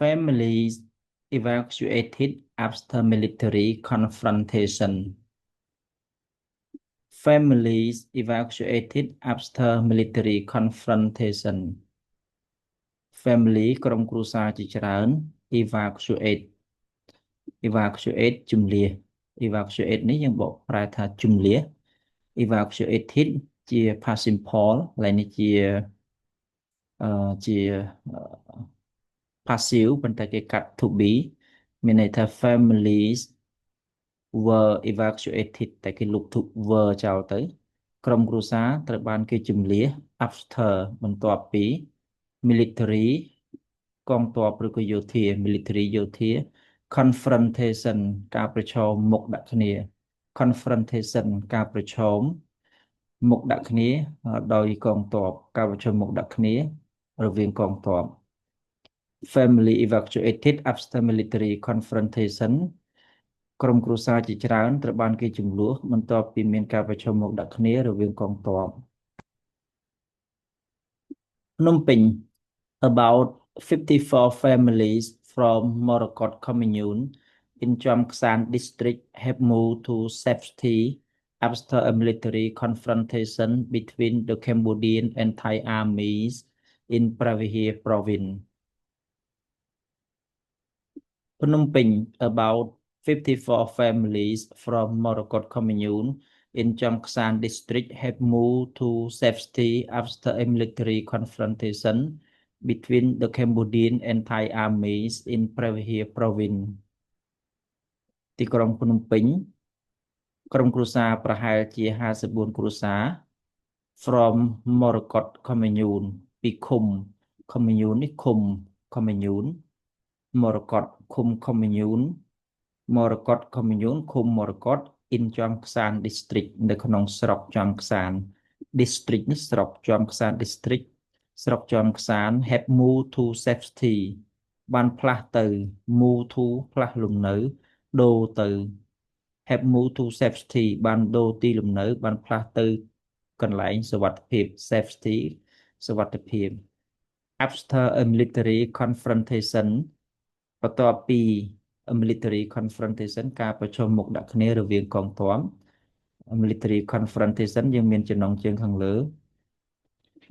Families evacuated after military confrontation. Families evacuated after military confrontation. Family ក្រុមគ្រួសារជាច្រើន evacuate ជំនះ evacuate នេះយើងបកប្រែថាជំនះ evacuated ជា past simple ឡើយនេះជា passive ប៉ុន្តែគេកាត់ to be មានន័យថា families were evacuated តែគេលុប to were ចោលទៅក្រុមគ្រួសារត្រូវបានគេជំនះ after បន្ទាប់ពី military កងទ័ពឬក៏យោធា military យោធា confrontation ការប្រឈមមុខដាក់គ្នា confrontation ការប្រឈមមុខដាក់គ្នាដោយកងទ័ពការប្រឈមមុខដាក់គ្នារវាងកងទ័ព family evacuated after military confrontation ក្រុមគ្រួសារជាច្រើនត្រូវបានគេជំនួសបន្ទាប់ពីមានការប្រឈមមុខដាក់គ្នារវាងកងទ័ពភ្នំពេញ about 54 families from Morakot commune in Chamksan district have moved to safety after a military confrontation between the Cambodian and Thai armies in Pravihir province. Phnom Penh, about 54 families from Morakot commune in Chamksan district have moved to safety after a military confrontation between the Cambodian and Thai armies in Pravihir province. ទីក្រុងភ្នំពេញក្រុមគ្រួសារប្រហែលជា54គ្រួសារ from Morakot commune ពីឃុំ commune នេះឃុំ commune Morakot ឃុំ commune Morakot commune ឃុំ Morakot in ចំខ្សាន district នៅក្នុងស្រុកចំខ្សាន district នេះស្រុកចំខ្សាន district ស្រុកចំខ្សាន have moved to safety បានផ្លាស់ទៅ move to ផ្លាស់លំនៅដូរទៅ have moved to safety បានដូរទីលំនៅបានផ្លាស់ទៅកន្លែងសុវត្ថិភាព safety សុវត្ថិភាព after a military confrontation បន្ទាប់ពី a military confrontation ការប្រឈមមុខដាក់គ្នារវាងកងទ័ព military confrontation យើងមានចំណងជើងខាងលើ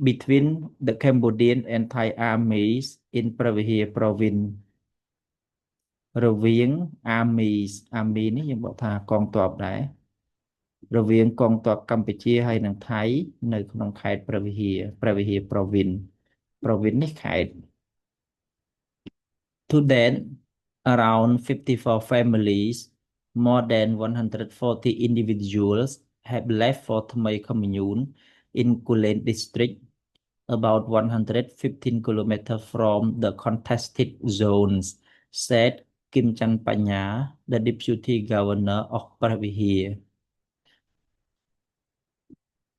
between the Cambodian and Thai armies in Pravihir province រវាង armies army នេះយើងបកថាកងទ័ពដែររវាងកងទ័ពកម្ពុជាហើយនិងថៃនៅក្នុងខេត្តព្រះវិហារ province province នេះខេត្ត to date around 54 families more than 140 individuals have left for Thmai commune in Kulen district about 115 kilometers from the contested zones said Kim Chan Panya the deputy governor of Pravihir.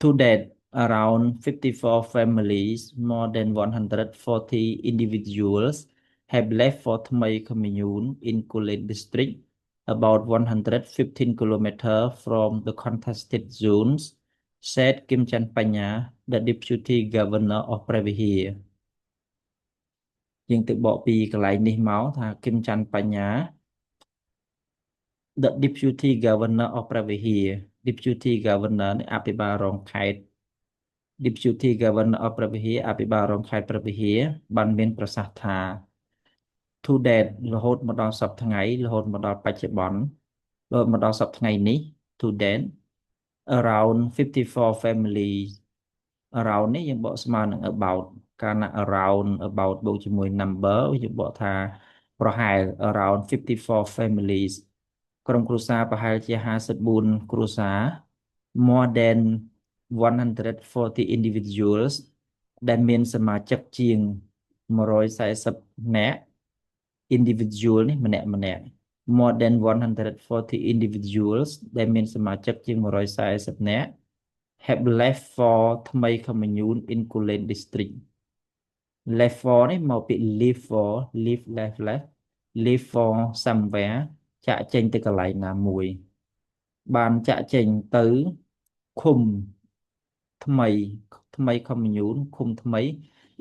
To date, around 54 families, more than 140 individuals have left for Thmai commune in Kulen district, about 115 kilometers from the contested zones, said Kim Chan Panya, the deputy governor of Pravihir. យើងទៅបកពីកន្លែងនេះមកថា Kim Chan Panya the deputy governor of Pravihir deputy governor នេះអភិបាលរងខេត្ត deputy governor of Pravihir អភិបាលរងខេត្តព្រះវិហារបានមានប្រសាសន៍ថា to date រហូតមកដល់សប្តាហ៍ថ្ងៃរហូតមកដល់បច្ចុប្បន្នរហូតមកដល់សប្តាហ៍ថ្ងៃនេះ to date around 54 families around នេះយើងបកស្មើនឹង about កាលណា around about បូកជាមួយ number យើងបកថាប្រហែល around 54 families ក្រុមគ្រួសារប្រហែលជា54គ្រួសារ more than 140 individuals ដែលមានសមាជិកជាង140នាក់ individual នេះម្នាក់ more than 140 individuals ដែលមានសមាជិកជាង140នាក់ have left for Thmai commune in Kulen district left for នេះមកពី leave for leave for somewhere ចាក់ចេញទៅកន្លែងណាមួយបានចាក់ចេញទៅឃុំថ្មី commune ឃុំថ្មី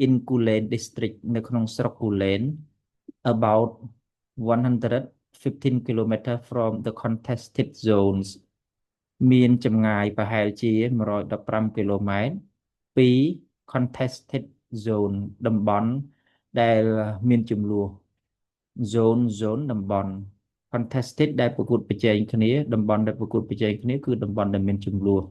in Kulen district នៅក្នុងស្រុក Kulen about 115 kilometer from the contested zones មានចម្ងាយប្រហែលជា115គីឡូម៉ែត្រពី contested zone តំបន់ដែលមានចំនួន zone តំបន់ contested ដែលប្រកួតប្រជែងគ្នាតំបន់ដែលប្រកួតប្រជែងគ្នាគឺតំបន់ដែលមានចំនួន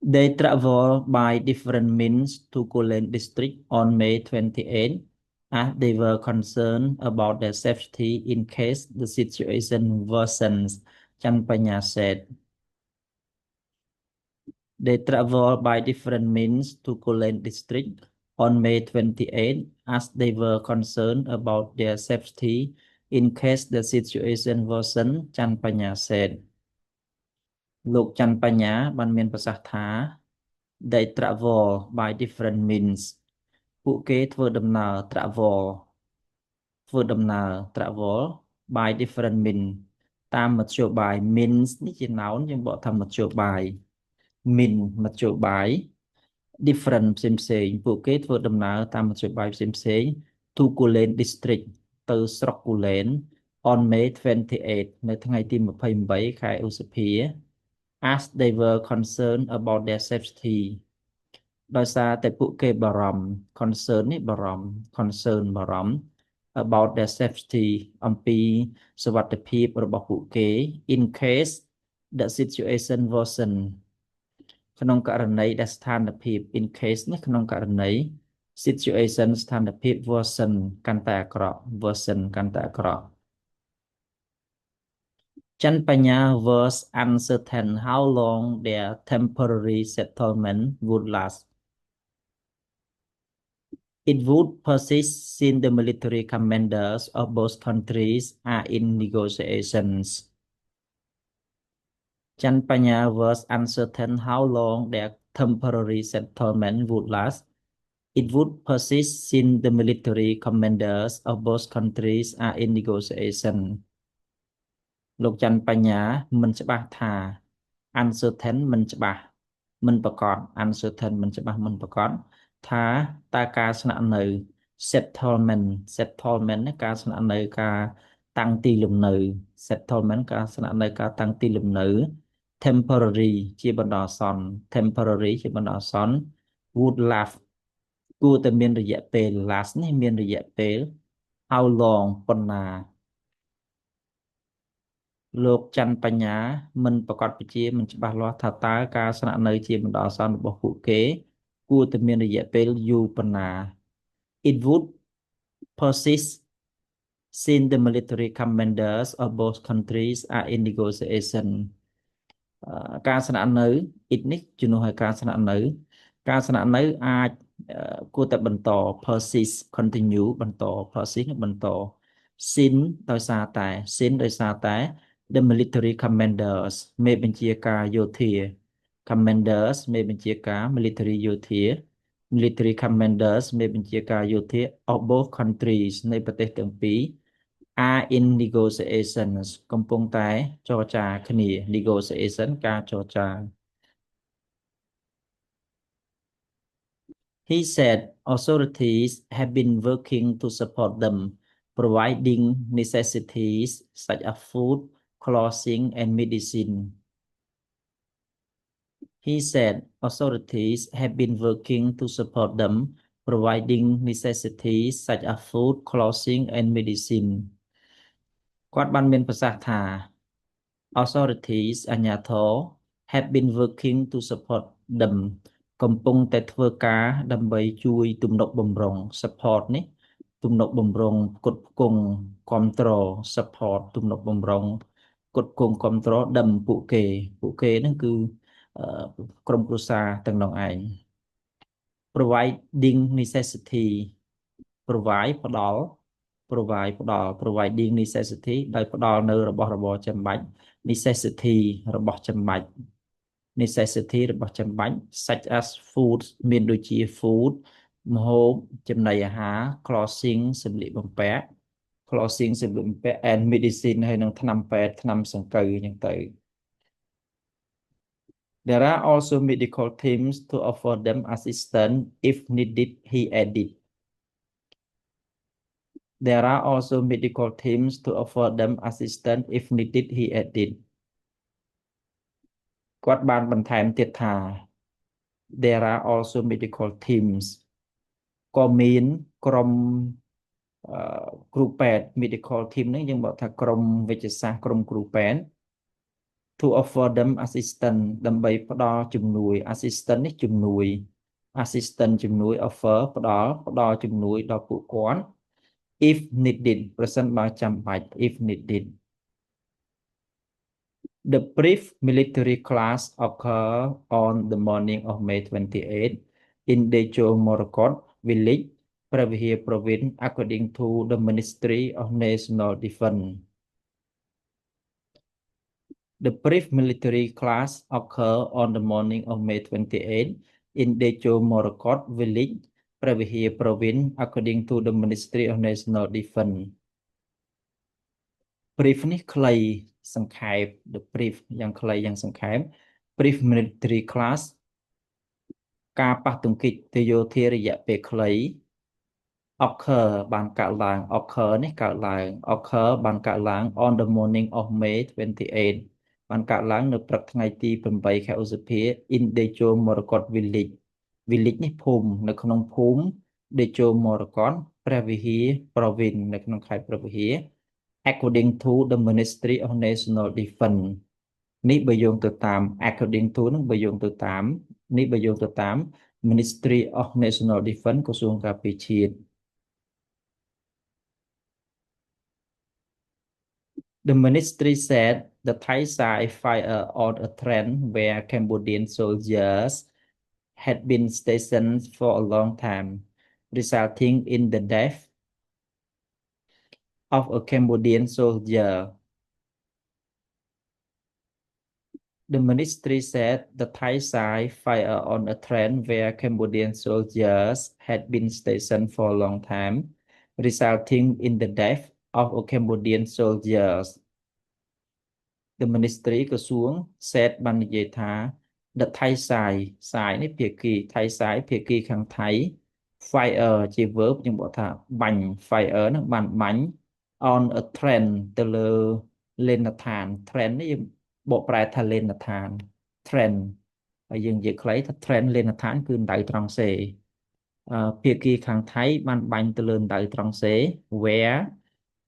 They travel by different means to Kulen district on May 28 as they were concerned about their safety in case the situation worsens, Chan Panya said. They travel by different means to Kulen district on May 28 as they were concerned about their safety in case the situation worsened, Chan Panya said. លោកច័ន្ទបញ្ញាបានមានប្រសាសន៍ថា they travel by different means ពួកគេធ្វើដំណើរ travel by different means តាមមធ្យោបាយ means នេះជា noun យើងបកថាមធ្យោបាយ mean មធ្យោបាយ different ផ្សេងៗពួកគេធ្វើដំណើរតាមមធ្យោបាយផ្សេងៗ to Kulen district ទៅស្រុក Kulen on May 28 នៅថ្ងៃទី28ខែឧសភា as they were concerned about their safety ដោយសារតែពួកគេបារម្ភ concern នេះបារម្ភ concern បារម្ភ about their safety អំពីសុវត្ថិភាពរបស់ពួកគេ in case the situation worsen ក្នុងករណីដែលស្ថានភាព in case នេះក្នុងករណី situation ស្ថានភាព worsen កាន់តែអាក្រក់ worsen កាន់តែអាក្រក់ Chan Panya was uncertain how long their temporary settlement would last. It would persist since the military commanders of both countries are in negotiations. Chan Panya was uncertain how long their temporary settlement would last. It would persist since the military commanders of both countries are in negotiation. លោកច័ន្ទបញ្ញាមិនច្បាស់ថា uncertain មិនច្បាស់មិនប្រកប uncertain មិនច្បាស់មិនប្រកបថាតើការស្នាក់នៅ settlement នេះការស្នាក់នៅការតាំងទីលំនៅ settlement ការស្នាក់នៅការតាំងទីលំនៅ temporary ជាបណ្ដោះអាសន្ន temporary ជាបណ្ដោះអាសន្ន would last គួរតែមានរយៈពេល last នេះមានរយៈពេល how long ប៉ុណ្ណាលោកច័ន្ទបញ្ញាមិនប្រកាសពជាមិនច្បាស់លាស់ថាតើការស្នាក់នៅជាបណ្ដោះអាសន្នរបស់ពួកគេគួរតែមានរយៈពេលយូរប៉ុណ្ណា It would persist since the military commanders of both countries are in negotiation ការស្នាក់នៅ it នេះជំនួសឲ្យការស្នាក់នៅអាចគួរតែបន្ត persist continue បន្ត persist បន្ត since ដោយសារតែ the military commanders មេបញ្ជាការយោធា commanders មេបញ្ជាការ military យោធា military commanders មេបញ្ជាការយោធា of both countries នៃប្រទេសទាំងពីរ are in negotiations កំពុងតែចរចាគ្នា negotiation ការចរចា He said authorities have been working to support them providing necessities such as food clothing and medicine. He said authorities have been working to support them, providing necessities such as food, clothing, and medicine. គាត់បានមានប្រសាសន៍ថា authorities អាជ្ញាធរ have been working to support them កំពុងតែធ្វើការដើម្បីជួយទំនុកបម្រុង support នេះទំនុកបម្រុងផ្គត់ផ្គង់គាំទ្រ support ទំនុកបម្រុងផ្គត់ផ្គង់គាំទ្រដឹមពួកគេហ្នឹងគឺក្រុមគ្រួសារទាំងនោះឯង providing necessity provide ផ្ដល់ providing necessity ដោយផ្ដល់នៅរបស់របរចាំបាច់ necessity របស់ចាំបាច់ such as food មានដូចជា food ម្ហូបចំណីអាហារ clothing សម្លៀកបំពាក់ and medicine ហើយនឹងថ្នាំពេទ្យថ្នាំសង្កូវអញ្ចឹងទៅ There are also medical teams to offer them assistance if needed, he added. There are also medical teams to offer them assistance if needed, he added. គាត់បានបន្ថែមទៀតថា There are also medical teams ក៏មានក្រុមគ្រូពេទ្យ medical team ហ្នឹងយើងบอกថាក្រុមវិទ្យាសាស្ត្រក្រុមគ្រូពេទ្យ to offer them assistance ដើម្បីផ្ដល់ជំនួយ assistant នេះជំនួយ assistant ជំនួយ offer ផ្ដល់ជំនួយដល់ពួកគាត់ if needed ប្រសិនបើចាំបាច់ if needed The brief military class occurred on the morning of May 28 in Dejo Morakot village, Pravihir province, according to the Ministry of National Defense. The brief military class occurred on the morning of May 28 in Dejo Morakot village, Pravihir province, according to the Ministry of National Defense. Brief នេះខ្លីសង្ខេប the brief យ៉ាងខ្លីយ៉ាងសង្ខេប brief military class ការប៉ះទង្គិចទៅយោធារយៈពេលខ្លី occur បានកើតឡើង occur នេះកើតឡើង occur បានកើតឡើង on the morning of May 28 បានកើតឡើងនៅព្រឹកថ្ងៃទី8ខែឧសភា in Dejo Morakot village village នេះភូមិនៅក្នុងភូមិ Dejo Morakot ព្រះវិហារ province នៅក្នុងខេត្តព្រះវិហារ according to the Ministry of National Defense នេះបើយោងទៅតាម according to នឹងបើយោងទៅតាមនេះបើយោងទៅតាម Ministry of National Defense ក្រសួងការពារជាតិ The ministry said the Thai side fired on a train where Cambodian soldiers had been stationed for a long time, resulting in the death of a Cambodian soldier. The ministry said the Thai side fired on a train where Cambodian soldiers had been stationed for a long time, resulting in the death of a Cambodian soldiers. The ministry ក្រសួង said បាននិយាយថា the Thai side នេះភាគី Thai side ភាគីខាងថៃ fire ជា verb យើងบอกថាបាញ់ fire ហ្នឹងបានបាញ់ on a train ទៅលើលេនដ្ឋាន train នេះយើងបកប្រែថាលេនដ្ឋាន train ហើយយើងនិយាយខ្លីថា train លេនដ្ឋានគឺដៅត្រង់សេភាគីខាងថៃបានបាញ់ទៅលើដៅត្រង់សេ where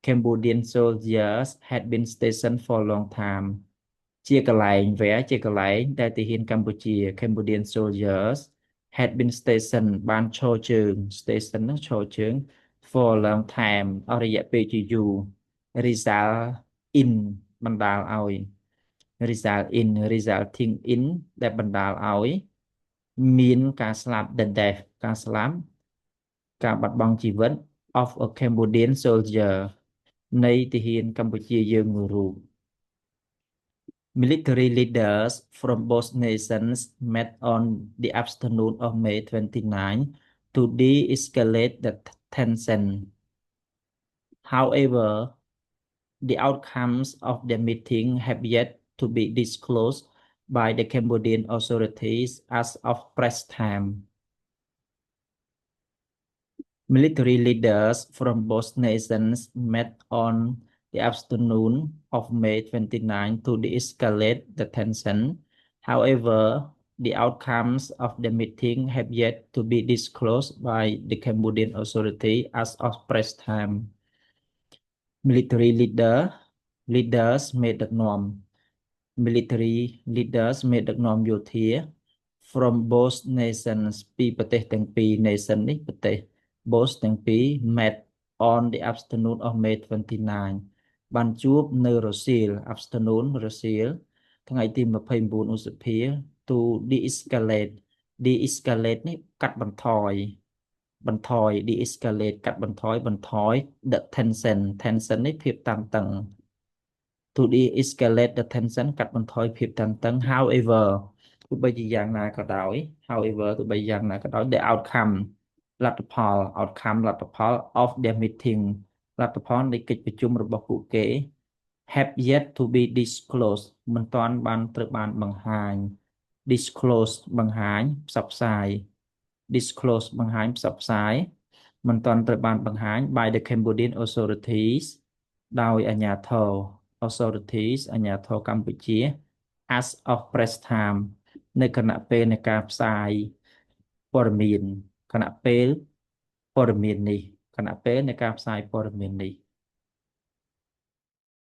Cambodian soldiers had been stationed for a long time ជាកន្លែង where ជាកន្លែងដែលទាហានកម្ពុជា Cambodian soldiers had been stationed បានឈរជើង station ហ្នឹងឈរជើង for a long time អស់រយៈពេលជាយូរ result in បណ្ដាលឲ្យ result in resulting in ដែលបណ្ដាលឲ្យមានការស្លាប់ the death ការស្លាប់ការបាត់បង់ជីវិត of a Cambodian soldier នៃទាហានកម្ពុជាយើងមួយរូប Military leaders from both nations met on the afternoon of May 29 to de-escalate the tension. However, the outcomes of the meeting have yet to be disclosed by the Cambodian authorities as of press time. Military leaders from both nations met on the afternoon of May 29 to de-escalate the tension. However, the outcomes of the meeting have yet to be disclosed by the Cambodian authority as of press time. Military leaders មេដឹកនាំ military leaders មេដឹកនាំយោធា from both nations ពីប្រទេសទាំងពីរ nation នេះប្រទេស both ទាំងពីរ met on the afternoon of May 29 បានជួបនៅរសៀល afternoon រសៀលថ្ងៃទី29ឧសភា to de-escalate de-escalate នេះកាត់បន្ថយ de-escalate កាត់បន្ថយ the tension នេះភាពតានតឹង to de-escalate the tension កាត់បន្ថយភាពតានតឹង however ទោះបីជាយ៉ាងណាក៏ដោយ the outcome លទ្ធផល of their meeting លទ្ធផលនៃកិច្ចប្រជុំរបស់ពួកគេ have yet to be disclosed មិនទាន់បានត្រូវបានបង្ហាញ disclose បង្ហាញផ្សព្វផ្សាយ disclose បង្ហាញផ្សព្វផ្សាយមិនទាន់ត្រូវបានបង្ហាញ by the Cambodian authorities ដោយអាជ្ញាធរ authorities អាជ្ញាធរកម្ពុជា as of press time នៅគណៈពេលនៃការផ្សាយព័ត៌មានគណៈពេលព័ត៌មាននេះគណៈពេលនៃការផ្សាយព័ត៌មាននេះ